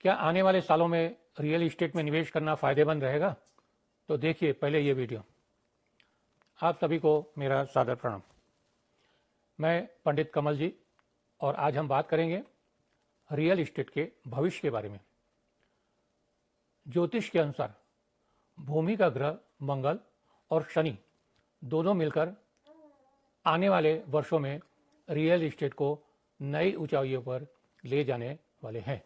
क्या आने वाले सालों में रियल इस्टेट में निवेश करना फायदेमंद रहेगा? तो देखिए पहले ये वीडियो। आप सभी को मेरा सादर प्रणाम। मैं पंडित कमल जी और आज हम बात करेंगे रियल इस्टेट के भविष्य के बारे में। ज्योतिष के अनुसार भूमि का ग्रह मंगल और शनि दोनों मिलकर आने वाले वर्षों में रियल इस्टेट को नई ऊंचाइयों पर ले जाने वाले हैं।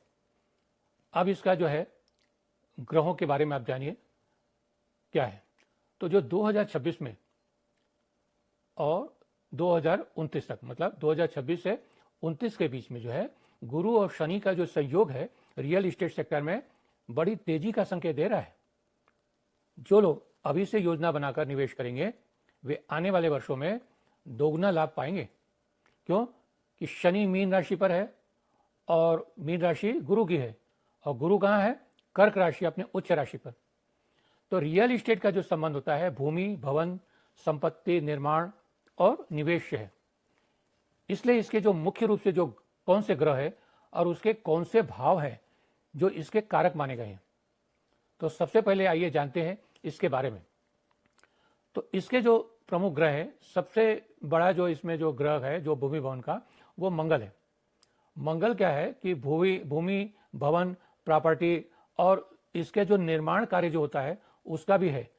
अब इसका जो है ग्रहों के बारे में आप जानिए क्या है। तो जो 2026 में और 2029 तक, मतलब 2026 से 29 के बीच में जो है गुरु और शनि का जो सहयोग है रियल इस्टेट सेक्टर में बड़ी तेजी का संकेत दे रहा है। जो लोग अभी से योजना बनाकर निवेश करेंगे वे आने वाले वर्षों में दोगुना लाभ पाएंगे। क्यों? कि शनि मीन राशि पर है और मीन राशि गुरु की है और गुरु कहाँ है? कर्क राशि, अपने उच्च राशि पर। तो रियल इस्टेट का जो संबंध होता है भूमि, भवन, संपत्ति निर्माण और निवेश से है। इसलिए इसके जो मुख्य रूप से जो कौन से ग्रह है और उसके कौन से भाव है जो इसके कारक माने गए हैं। तो सबसे पहले आइए जानते हैं इसके बारे में। तो इसके जो प्रमुख ग्रह है, सबसे बड़ा जो इसमें जो ग्रह है जो भूमि भवन का, वो मंगल है। मंगल क्या है कि भूमि भवन, प्रॉपर्टी और इसके जो निर्माण कार्य जो होता है उसका भी है।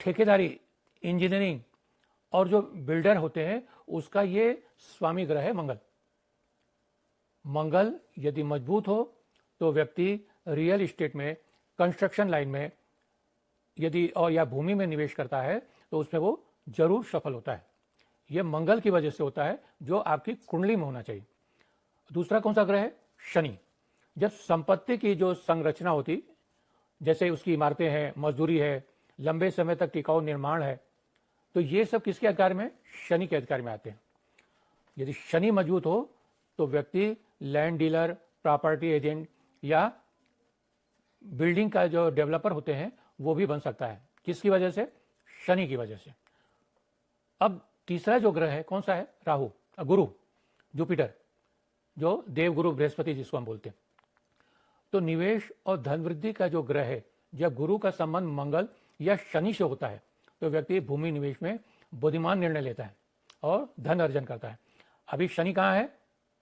ठेकेदारी, इंजीनियरिंग और जो बिल्डर होते हैं उसका ये स्वामी ग्रह है मंगल। मंगल यदि मजबूत हो तो व्यक्ति रियल इस्टेट में, कंस्ट्रक्शन लाइन में यदि और या भूमि में निवेश करता है तो उसमें वो जरूर सफल होता है। ये मंगल की वजह से होता है जो आपकी कुंडली में होना चाहिए। दूसरा कौन सा ग्रह है? शनि। जब संपत्ति की जो संरचना होती, जैसे उसकी इमारतें हैं, मजदूरी है, लंबे समय तक टिकाऊ निर्माण है, तो ये सब किसके अधिकार में? शनि के अधिकार में आते हैं। यदि शनि मजबूत हो तो व्यक्ति लैंड डीलर, प्रॉपर्टी एजेंट या बिल्डिंग का जो डेवलपर होते हैं वो भी बन सकता है। किसकी वजह से? शनि की वजह से। अब तीसरा जो ग्रह है कौन सा है? राहु, गुरु, जुपिटर, जो देवगुरु बृहस्पति जिसको हम बोलते हैं। तो निवेश और धन वृद्धि का जो ग्रह है, जब गुरु का संबंध मंगल या शनि से होता है तो व्यक्ति भूमि निवेश में बुद्धिमान निर्णय लेता है और धन अर्जन करता है। अभी शनि कहाँ है?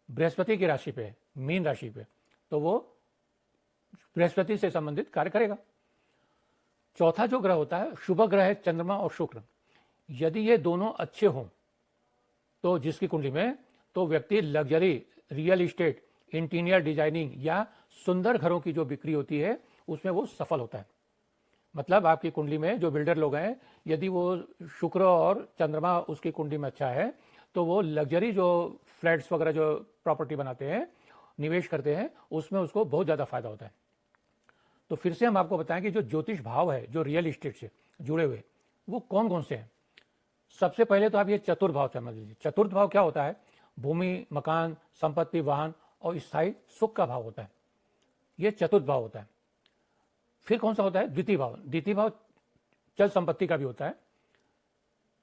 बृहस्पति की राशि पे है, मीन राशि पे, तो वो बृहस्पति से संबंधित कार्य करेगा। चौथा जो ग्रह होता है शुभ ग्रह है चंद्रमा और शुक्र। यदि ये दोनों अच्छे हों तो जिसकी कुंडली में, तो व्यक्ति luxury, real estate, interior designing या सुंदर घरों की जो बिक्री होती है उसमें वो सफल होता है। मतलब आपकी कुंडली में जो बिल्डर लोग हैं, यदि वो शुक्र और चंद्रमा उसकी कुंडली में अच्छा है तो वो लग्जरी जो फ्लैट्स वगैरह जो प्रॉपर्टी बनाते हैं, निवेश करते हैं, उसमें उसको बहुत ज़्यादा फायदा होता है। तो फिर से हम आपको बताएं कि जो ज्योतिष भाव है जो रियल इस्टेट से जुड़े हुए वो कौन कौन से हैं। सबसे पहले तो आप ये चतुर्थ भाव समझ लीजिए। चतुर्थ भाव क्या होता है? भूमि, मकान, संपत्ति, वाहन और स्थायी सुख का भाव होता है। ये चतुर्थ भाव होता है। फिर कौन सा होता है? द्वितीय भाव। द्वितीय भाव चल संपत्ति का भी होता है।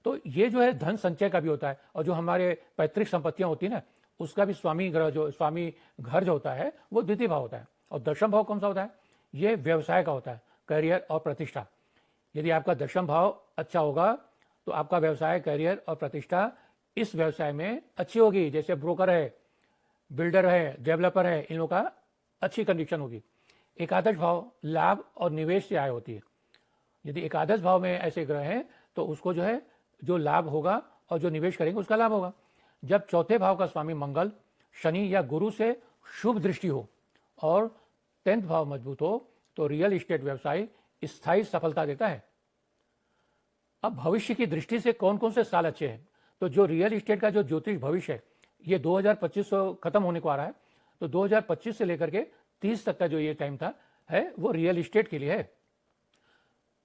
तो ये जो है धन संचय का भी होता है और जो हमारे पैतृक संपत्तियां होती है ना, उसका भी स्वामी ग्रह, जो स्वामी घर जो होता है वो द्वितीय भाव होता है। और दशम भाव कौन सा होता है? ये व्यवसाय का होता है, करियर और प्रतिष्ठा। यदि आपका दशम भाव अच्छा होगा तो आपका व्यवसाय, करियर और प्रतिष्ठा इस व्यवसाय में अच्छी होगी। जैसे ब्रोकर है, बिल्डर है, डेवलपर है, इन लोगों का अच्छी कंडीशन होगी। एकादश भाव लाभ और निवेश से आय होती है। यदि एकादश भाव में ऐसे ग्रह हैं तो उसको जो है जो लाभ होगा और जो निवेश करेंगे उसका लाभ होगा। जब चौथे भाव का स्वामी मंगल, शनि या गुरु से शुभ दृष्टि हो और 10th भाव मजबूत हो तो रियल इस्टेट व्यवसाय स्थायी सफलता देता है। अब भविष्य की दृष्टि से कौन कौन से साल अच्छे हैं? तो जो रियल इस्टेट का जो ज्योतिष भविष्य है ये 2025 खत्म होने को आ रहा है। तो 2025 से लेकर के 30 तक का जो ये टाइम था है वो रियल इस्टेट के लिए है।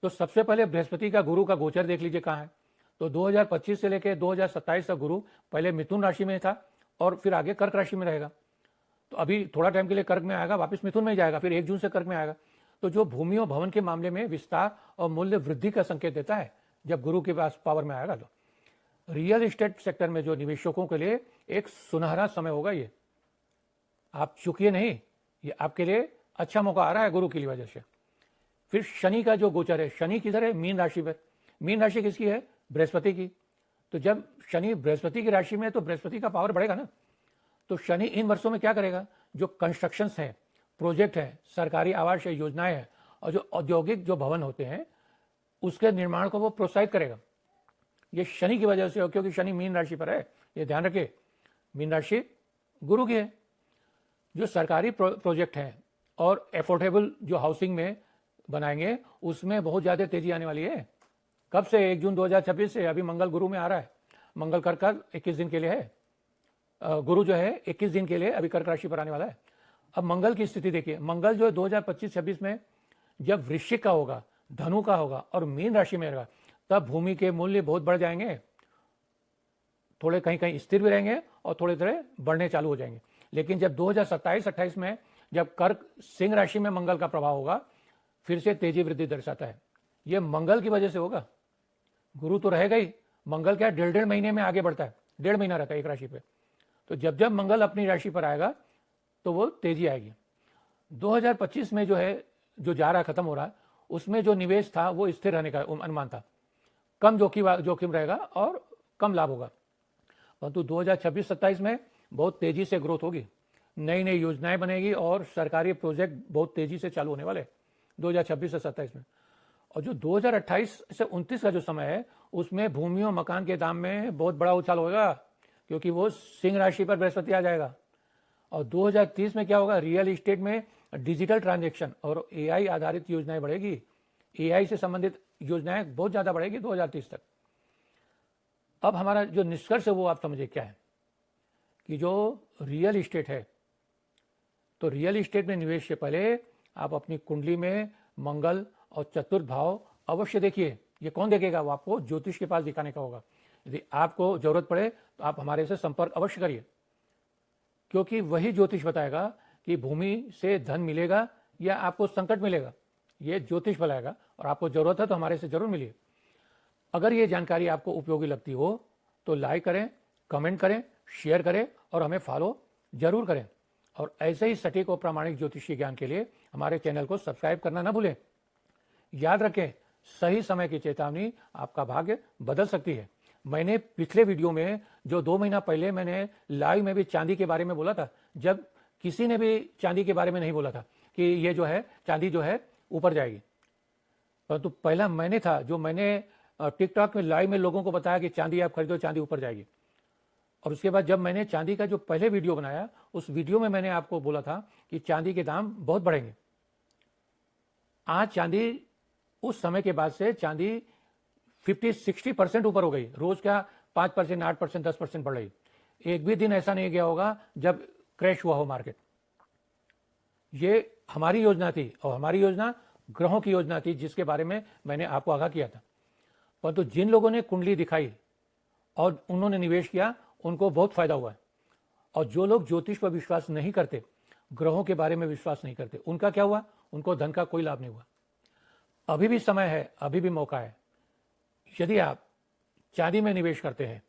तो सबसे पहले बृहस्पति का, गुरु का गोचर देख लीजिए कहाँ है। तो 2025 से लेकर 2027 तक गुरु पहले मिथुन राशि में था और फिर आगे कर्क राशि में रहेगा। तो अभी थोड़ा टाइम के लिए कर्क में आएगा, वापस मिथुन में जाएगा, फिर 1 जून से कर्क में आएगा। तो जो भूमि और भवन के मामले में विस्तार और मूल्य वृद्धि का संकेत देता है जब गुरु के पास पावर में आएगा। तो रियल एस्टेट सेक्टर में जो निवेशकों के लिए एक सुनहरा समय होगा। ये आप चूकिए नहीं, ये आपके लिए अच्छा मौका आ रहा है गुरु की वजह से। फिर शनि का जो गोचर है, शनि किधर है? मीन राशि पर। मीन राशि किसकी है? बृहस्पति की। तो जब शनि बृहस्पति की राशि में है तो बृहस्पति का पावर बढ़ेगा ना। तो शनि इन वर्षों में क्या करेगा? जो कंस्ट्रक्शंस हैं, प्रोजेक्ट है, सरकारी आवास योजनाएं हैं और जो औद्योगिक जो भवन होते हैं उसके निर्माण को वो प्रोत्साहित करेगा। ये शनि की वजह से हो, क्योंकि शनि मीन राशि पर है। ये ध्यान रखिए, मीन राशि गुरु की है। जो सरकारी प्रोजेक्ट हैं और एफोर्डेबल जो हाउसिंग में बनाएंगे उसमें बहुत ज़्यादा तेजी आने वाली है। कब से? 1 जून 2026 से। अभी मंगल गुरु में आ रहा है। मंगल कर्क का 21 दिन के लिए है। गुरु जो है 21 दिन के लिए अभी कर्क राशि पर आने वाला है। अब मंगल की स्थिति देखिए, मंगल जो 2025-26 में जब वृश्चिक का होगा, धनु का होगा और मीन राशि में रहेगा, तब भूमि के मूल्य बहुत बढ़ जाएंगे। थोड़े कहीं कहीं स्थिर भी रहेंगे और थोड़े थोड़े बढ़ने चालू हो जाएंगे। लेकिन जब 2027-28 में जब कर्क सिंह राशि में मंगल का प्रभाव होगा, फिर से तेजी वृद्धि दर्शाता है। यह मंगल की वजह से होगा। गुरु तो रहेगा ही, मंगल क्या 1.5 महीने में आगे बढ़ता है, 1.5 महीना रहता है एक राशि पे। तो जब जब मंगल अपनी राशि पर आएगा तो वो तेजी आएगी। 2025 में जो है, जो जा रहा खत्म हो रहा है, उसमें जो निवेश था वो स्थिर रहने का अनुमान था। कम जोखिम रहेगा और कम लाभ होगा। परंतु 2026-27 में बहुत तेजी से ग्रोथ होगी, नई नई योजनाएं बनेगी और सरकारी प्रोजेक्ट बहुत तेजी से चालू होने वाले 2026 से 27 में। और जो 2028 से 29 का जो समय है उसमें भूमि और मकान के दाम में बहुत बड़ा उछाल होगा, क्योंकि वो सिंह राशि पर बृहस्पति आ जाएगा। और 2030 में क्या होगा? रियल इस्टेट में डिजिटल ट्रांजैक्शन और एआई आधारित योजनाएं बढ़ेगी। एआई से संबंधित योजनाएं बहुत ज़्यादा बढ़ेगी 2030 तक। अब हमारा जो निष्कर्ष है वो आप समझिए क्या है, कि जो रियल इस्टेट है, तो रियल इस्टेट में निवेश से पहले आप अपनी कुंडली में मंगल और चतुर्थ भाव अवश्य देखिए। ये कौन देखेगा? वो आपको ज्योतिष के पास दिखाने का होगा। यदि आपको जरूरत पड़े तो आप हमारे से संपर्क अवश्य करिए, क्योंकि वही ज्योतिष बताएगा कि भूमि से धन मिलेगा या आपको संकट मिलेगा। ये ज्योतिष बताएगा और आपको जरूरत है तो हमारे से जरूर मिलिए। अगर ये जानकारी आपको उपयोगी लगती हो तो लाइक करें, कमेंट करें, शेयर करें और हमें फॉलो जरूर करें। और ऐसे ही सटीक और प्रामाणिक ज्योतिषीय ज्ञान के लिए हमारे चैनल को सब्सक्राइब करना ना भूलें। याद रखें, सही समय की चेतावनी आपका भाग्य बदल सकती है। मैंने पिछले वीडियो में जो 2 महीना पहले मैंने लाइव में भी चांदी के बारे में बोला था, जब किसी ने भी चांदी के बारे में नहीं बोला था कि ये जो है चांदी जो है ऊपर जाएगी। परंतु पहला मैंने था जो मैंने टिकटॉक में लाइव में लोगों को बताया कि चांदी आप खरीदो, चांदी ऊपर जाएगी। और उसके बाद जब मैंने चांदी का जो पहले वीडियो बनाया, उस वीडियो में मैंने आपको बोला था कि चांदी के दाम बहुत बढ़ेंगे। आज चांदी उस समय के बाद से चांदी 50-60% ऊपर हो गई। रोज क्या 5%, 8%, 10% बढ़ रही। एक भी दिन ऐसा नहीं गया होगा जब क्रैश हुआ हो मार्केट। ये हमारी योजना थी और हमारी योजना ग्रहों की योजना थी, जिसके बारे में मैंने आपको आगाह किया था। परंतु जिन लोगों ने कुंडली दिखाई और उन्होंने निवेश किया, उनको बहुत फायदा हुआ है। और जो लोग ज्योतिष पर विश्वास नहीं करते, ग्रहों के बारे में विश्वास नहीं करते, उनका क्या हुआ? उनको धन का कोई लाभ नहीं हुआ। अभी भी समय है, अभी भी मौका है। यदि आप चांदी में निवेश करते हैं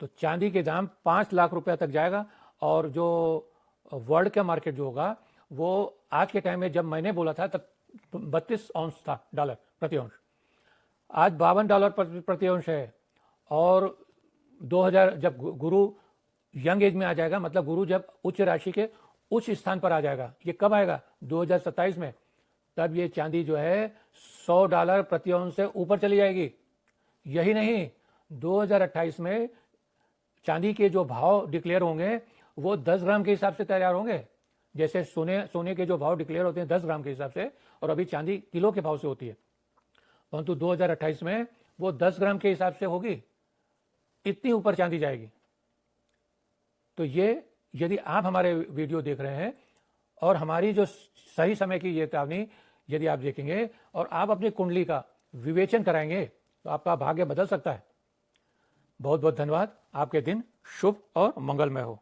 तो चांदी के दाम 5 लाख रुपया तक जाएगा। और जो वर्ल्ड का मार्केट जो होगा वो आज के टाइम में, जब मैंने बोला था तब 32 औंस था डॉलर प्रति औंस, आज $52 प्रति औंस है। और 2000 जब गुरु यंग एज में आ जाएगा, मतलब गुरु जब उच्च राशि के उच्च स्थान पर आ जाएगा, ये कब आएगा? 2027 में, तब ये चांदी जो है $100 प्रति औंस से ऊपर चली जाएगी। यही नहीं, 2028 में चांदी के जो भाव डिक्लेयर होंगे वो 10 ग्राम के हिसाब से तैयार होंगे। जैसे सोने के जो भाव डिक्लेयर होते हैं 10 ग्राम के हिसाब से, और अभी चांदी किलो के भाव से होती है। परंतु 2028 में वो 10 ग्राम के हिसाब से होगी। इतनी ऊपर चांदी जाएगी। तो ये, यदि आप हमारे वीडियो देख रहे हैं और हमारी जो सही समय की ये चेतावनी यदि आप देखेंगे और आप अपनी कुंडली का विवेचन कराएंगे तो आपका भाग्य बदल सकता है। बहुत बहुत धन्यवाद। आपके दिन शुभ और मंगलमय हो।